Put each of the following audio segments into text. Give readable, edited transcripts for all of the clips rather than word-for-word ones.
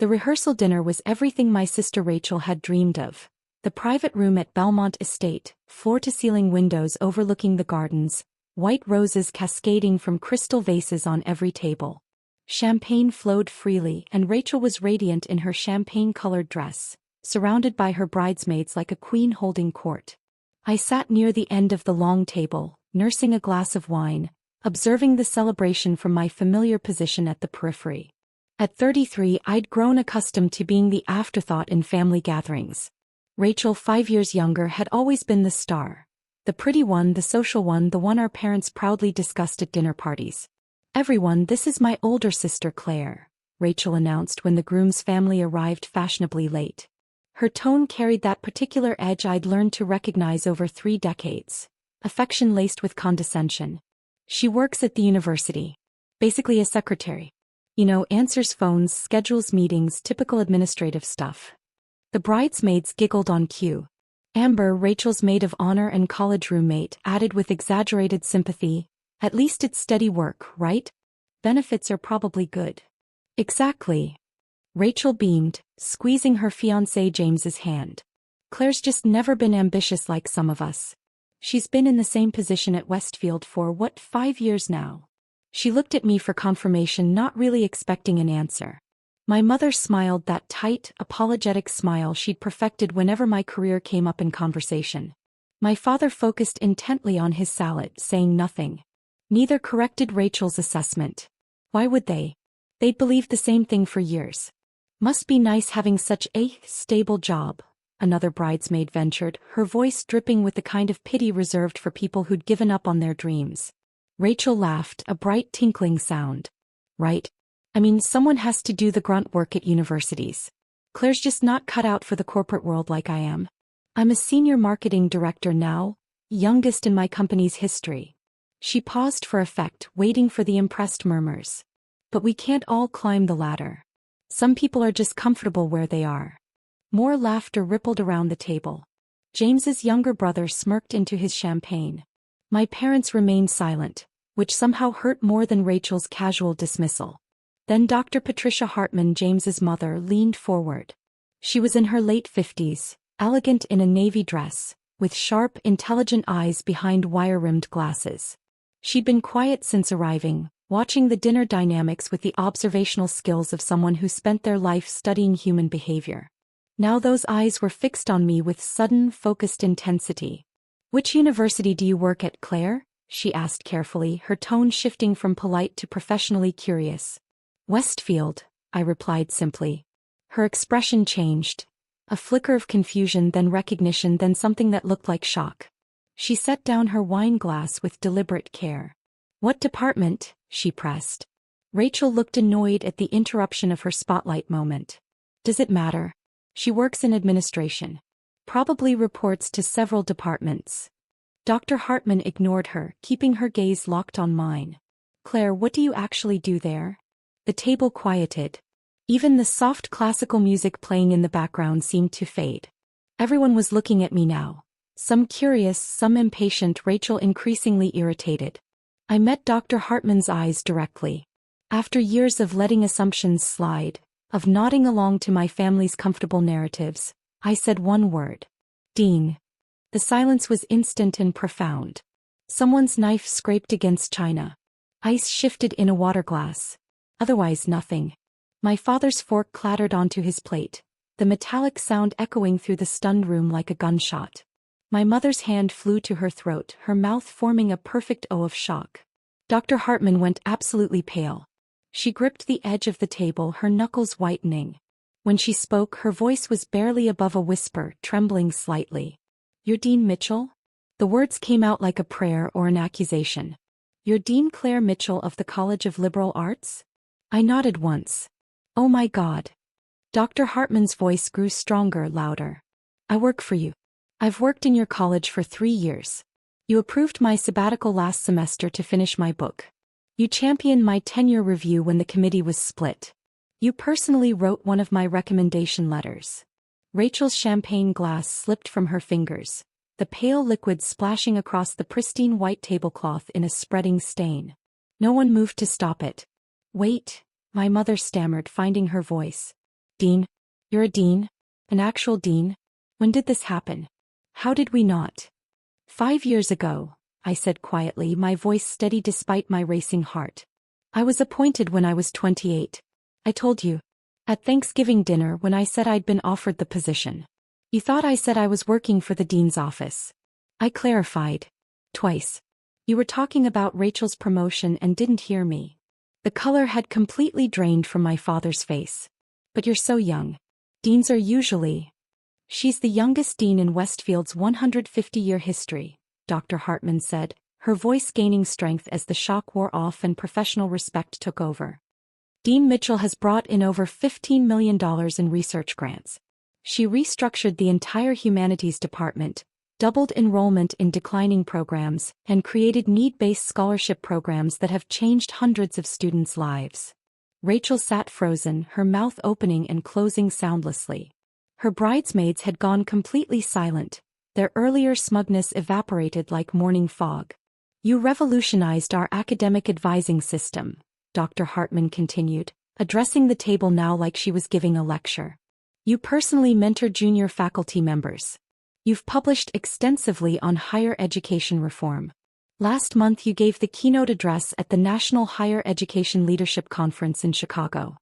The rehearsal dinner was everything my sister Rachel had dreamed of. The private room at Bellmont Estate, floor-to-ceiling windows overlooking the gardens, white roses cascading from crystal vases on every table. Champagne flowed freely, and Rachel was radiant in her champagne-colored dress, surrounded by her bridesmaids like a queen holding court. I sat near the end of the long table, nursing a glass of wine, observing the celebration from my familiar position at the periphery. At 33, I'd grown accustomed to being the afterthought in family gatherings. Rachel, 5 years younger, had always been the star. The pretty one, the social one, the one our parents proudly discussed at dinner parties. "Everyone, this is my older sister Claire," Rachel announced when the groom's family arrived fashionably late. Her tone carried that particular edge I'd learned to recognize over 3 decades. Affection laced with condescension. "She works at the university. Basically a secretary. Answers phones, schedules meetings, typical administrative stuff." The bridesmaids giggled on cue. Amber, Rachel's maid of honor and college roommate, added with exaggerated sympathy, "At least it's steady work, right? Benefits are probably good." "Exactly." Rachel beamed, squeezing her fiancé James's hand. "Claire's just never been ambitious like some of us. She's been in the same position at Westfield for 5 years now." She looked at me for confirmation, not really expecting an answer. My mother smiled, that tight, apologetic smile she'd perfected whenever my career came up in conversation. My father focused intently on his salad, saying nothing. Neither corrected Rachel's assessment. Why would they? They'd believed the same thing for years. "Must be nice having such a stable job," another bridesmaid ventured, her voice dripping with the kind of pity reserved for people who'd given up on their dreams. Rachel laughed, a bright tinkling sound. "Right. I mean, someone has to do the grunt work at universities. Claire's just not cut out for the corporate world like I am. I'm a senior marketing director now, youngest in my company's history." She paused for effect, waiting for the impressed murmurs. "But we can't all climb the ladder. Some people are just comfortable where they are." More laughter rippled around the table. James's younger brother smirked into his champagne. My parents remained silent, which somehow hurt more than Rachel's casual dismissal. Then Dr. Patricia Hartman, James's mother, leaned forward. She was in her late 50s, elegant in a navy dress, with sharp, intelligent eyes behind wire-rimmed glasses. She'd been quiet since arriving, watching the dinner dynamics with the observational skills of someone who spent their life studying human behavior. Now those eyes were fixed on me with sudden, focused intensity. "Which university do you work at, Claire?" she asked carefully, her tone shifting from polite to professionally curious. "Westfield," I replied simply. Her expression changed. A flicker of confusion, then recognition, then something that looked like shock. She set down her wine glass with deliberate care. "What department?" she pressed. Rachel looked annoyed at the interruption of her spotlight moment. "Does it matter? She works in administration. Probably reports to several departments." Dr. Hartman ignored her, keeping her gaze locked on mine. "Claire, what do you actually do there?" The table quieted. Even the soft classical music playing in the background seemed to fade. Everyone was looking at me now. Some curious, some impatient, Rachel increasingly irritated. I met Dr. Hartman's eyes directly. After years of letting assumptions slide, of nodding along to my family's comfortable narratives, I said one word. "Dean." The silence was instant and profound. Someone's knife scraped against china. Ice shifted in a water glass. Otherwise nothing. My father's fork clattered onto his plate, the metallic sound echoing through the stunned room like a gunshot. My mother's hand flew to her throat, her mouth forming a perfect O of shock. Dr. Hartman went absolutely pale. She gripped the edge of the table, her knuckles whitening. When she spoke, her voice was barely above a whisper, trembling slightly. "You're Dean Mitchell?" The words came out like a prayer or an accusation. "You're Dean Claire Mitchell of the College of Liberal Arts?" I nodded once. "Oh my God." Dr. Hartman's voice grew stronger, louder. "I work for you. I've worked in your college for 3 years. You approved my sabbatical last semester to finish my book. You championed my tenure review when the committee was split. You personally wrote one of my recommendation letters." Rachel's champagne glass slipped from her fingers, the pale liquid splashing across the pristine white tablecloth in a spreading stain. No one moved to stop it. "Wait," my mother stammered, finding her voice. Dean? You're a dean? An actual dean? When did this happen? How did we not? 5 years ago, I said quietly, my voice steady despite my racing heart. I was appointed when I was 28. I told you. At Thanksgiving dinner when I said I'd been offered the position. You thought I said I was working for the dean's office. I clarified. Twice. You were talking about Rachel's promotion and didn't hear me. The color had completely drained from my father's face. But you're so young. Deans are usually. She's the youngest dean in Westfield's 150-year history, Dr. Hartman said, her voice gaining strength as the shock wore off and professional respect took over. Dean Mitchell has brought in over $15 million in research grants. She restructured the entire humanities department, doubled enrollment in declining programs, and created need-based scholarship programs that have changed hundreds of students' lives. Rachel sat frozen, her mouth opening and closing soundlessly. Her bridesmaids had gone completely silent, their earlier smugness evaporated like morning fog. You revolutionized our academic advising system, Dr. Hartman continued, addressing the table now like she was giving a lecture. You personally mentor junior faculty members. You've published extensively on higher education reform. Last month you gave the keynote address at the National Higher Education Leadership Conference in Chicago.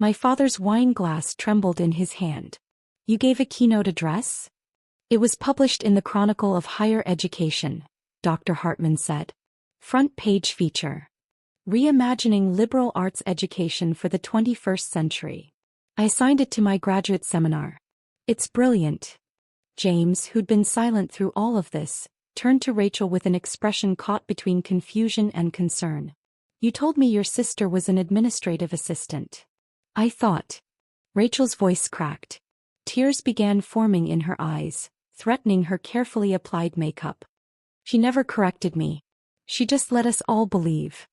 My father's wine glass trembled in his hand. You gave a keynote address? It was published in the Chronicle of Higher Education, Dr. Hartman said. Front page feature. Reimagining Liberal Arts Education for the 21st Century. I assigned it to my graduate seminar. It's brilliant. James, who'd been silent through all of this, turned to Rachel with an expression caught between confusion and concern. You told me your sister was an administrative assistant. I thought. Rachel's voice cracked. Tears began forming in her eyes, threatening her carefully applied makeup. She never corrected me. She just let us all believe.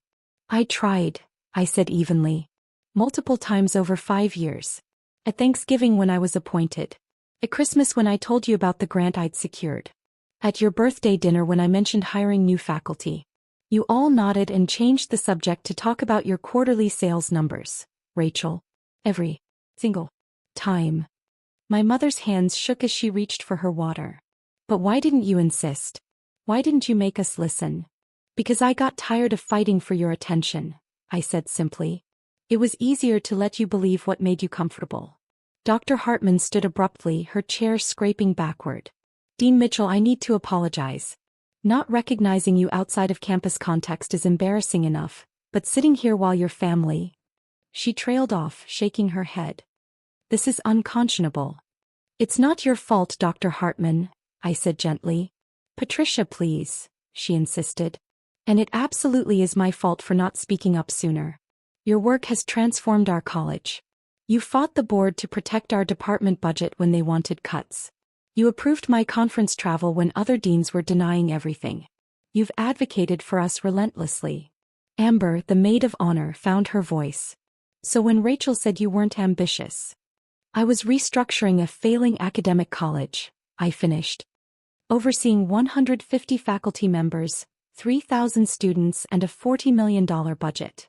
I tried, I said evenly. Multiple times over 5 years. At Thanksgiving when I was appointed. At Christmas when I told you about the grant I'd secured. At your birthday dinner when I mentioned hiring new faculty. You all nodded and changed the subject to talk about your quarterly sales numbers, Rachel. Every single time. My mother's hands shook as she reached for her water. But why didn't you insist? Why didn't you make us listen? Because I got tired of fighting for your attention, I said simply. It was easier to let you believe what made you comfortable. Dr. Hartman stood abruptly, her chair scraping backward. Dean Mitchell, I need to apologize. Not recognizing you outside of campus context is embarrassing enough, but sitting here while your family... She trailed off, shaking her head. This is unconscionable. It's not your fault, Dr. Hartman, I said gently. Patricia, please, she insisted. And it absolutely is my fault for not speaking up sooner. Your work has transformed our college. You fought the board to protect our department budget when they wanted cuts. You approved my conference travel when other deans were denying everything. You've advocated for us relentlessly. Amber, the maid of honor, found her voice. So when Rachel said you weren't ambitious, I was restructuring a failing academic college, I finished. Overseeing 150 faculty members, 3,000 students and a $40 million budget.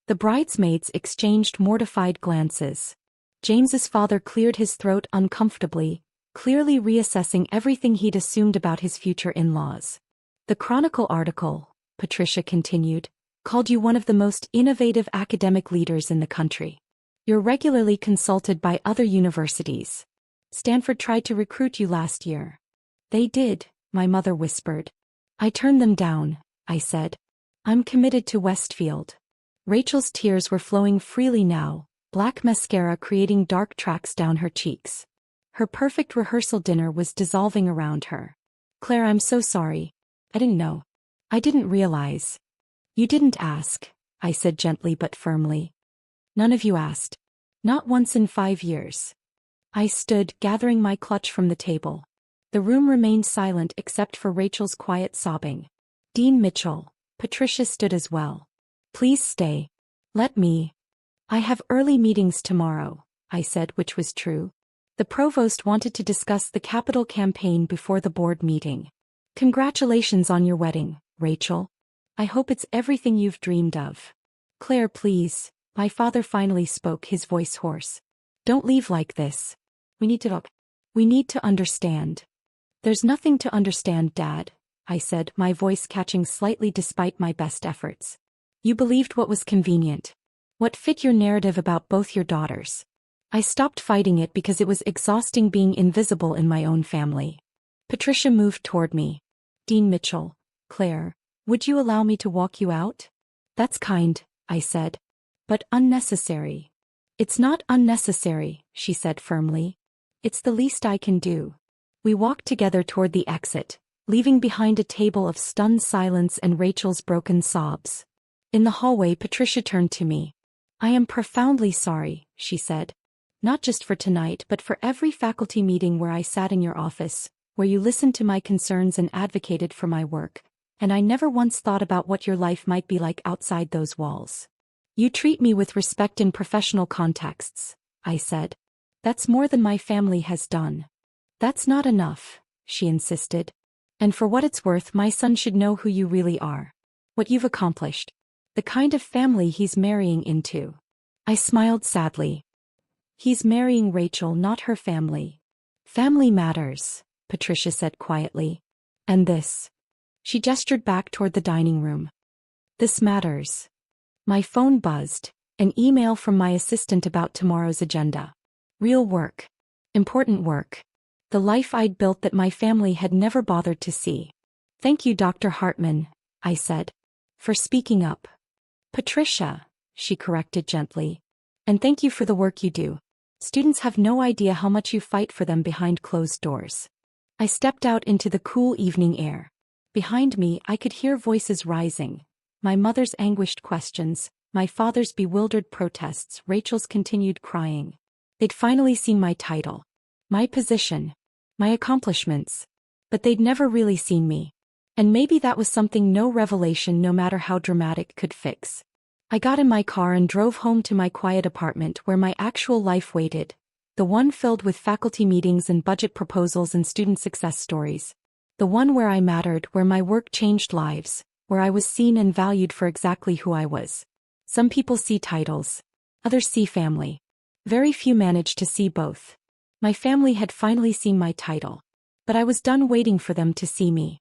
The bridesmaids exchanged mortified glances. James's father cleared his throat uncomfortably, clearly reassessing everything he'd assumed about his future in-laws. The Chronicle article, Patricia continued, called you one of the most innovative academic leaders in the country. You're regularly consulted by other universities. Stanford tried to recruit you last year. They did, my mother whispered. I turned them down, I said. I'm committed to Westfield. Rachel's tears were flowing freely now, black mascara creating dark tracks down her cheeks. Her perfect rehearsal dinner was dissolving around her. Claire, I'm so sorry. I didn't know. I didn't realize. You didn't ask, I said gently but firmly. None of you asked. Not once in 5 years. I stood, gathering my clutch from the table. The room remained silent except for Rachel's quiet sobbing. Dean Mitchell, Patricia stood as well. Please stay. Let me. I have early meetings tomorrow, I said, which was true. The provost wanted to discuss the capital campaign before the board meeting. Congratulations on your wedding, Rachel. I hope it's everything you've dreamed of. Claire, please. My father finally spoke, his voice hoarse. Don't leave like this. We need to talk. We need to understand. There's nothing to understand, Dad, I said, my voice catching slightly despite my best efforts. You believed what was convenient. What fit your narrative about both your daughters. I stopped fighting it because it was exhausting being invisible in my own family. Patricia moved toward me. Dean Mitchell, Claire, would you allow me to walk you out? That's kind, I said. But unnecessary. It's not unnecessary, she said firmly. It's the least I can do. We walked together toward the exit, leaving behind a table of stunned silence and Rachel's broken sobs. In the hallway, Patricia turned to me. I am profoundly sorry, she said. Not just for tonight but for every faculty meeting where I sat in your office, where you listened to my concerns and advocated for my work, and I never once thought about what your life might be like outside those walls. You treat me with respect in professional contexts, I said. That's more than my family has done. That's not enough, she insisted. And for what it's worth, my son should know who you really are. What you've accomplished. The kind of family he's marrying into. I smiled sadly. He's marrying Rachel, not her family. Family matters, Patricia said quietly. And this. She gestured back toward the dining room. This matters. My phone buzzed, an email from my assistant about tomorrow's agenda. Real work. Important work. The life I'd built that my family had never bothered to see. Thank you, Dr. Hartman, I said. For speaking up. Patricia, she corrected gently. And thank you for the work you do. Students have no idea how much you fight for them behind closed doors. I stepped out into the cool evening air. Behind me, I could hear voices rising. My mother's anguished questions, my father's bewildered protests, Rachel's continued crying. They'd finally seen my title. My position. My accomplishments. But they'd never really seen me. And maybe that was something no revelation, no matter how dramatic, could fix. I got in my car and drove home to my quiet apartment where my actual life waited, the one filled with faculty meetings and budget proposals and student success stories. The one where I mattered, where my work changed lives, where I was seen and valued for exactly who I was. Some people see titles. Others see family. Very few manage to see both. My family had finally seen my title. But I was done waiting for them to see me.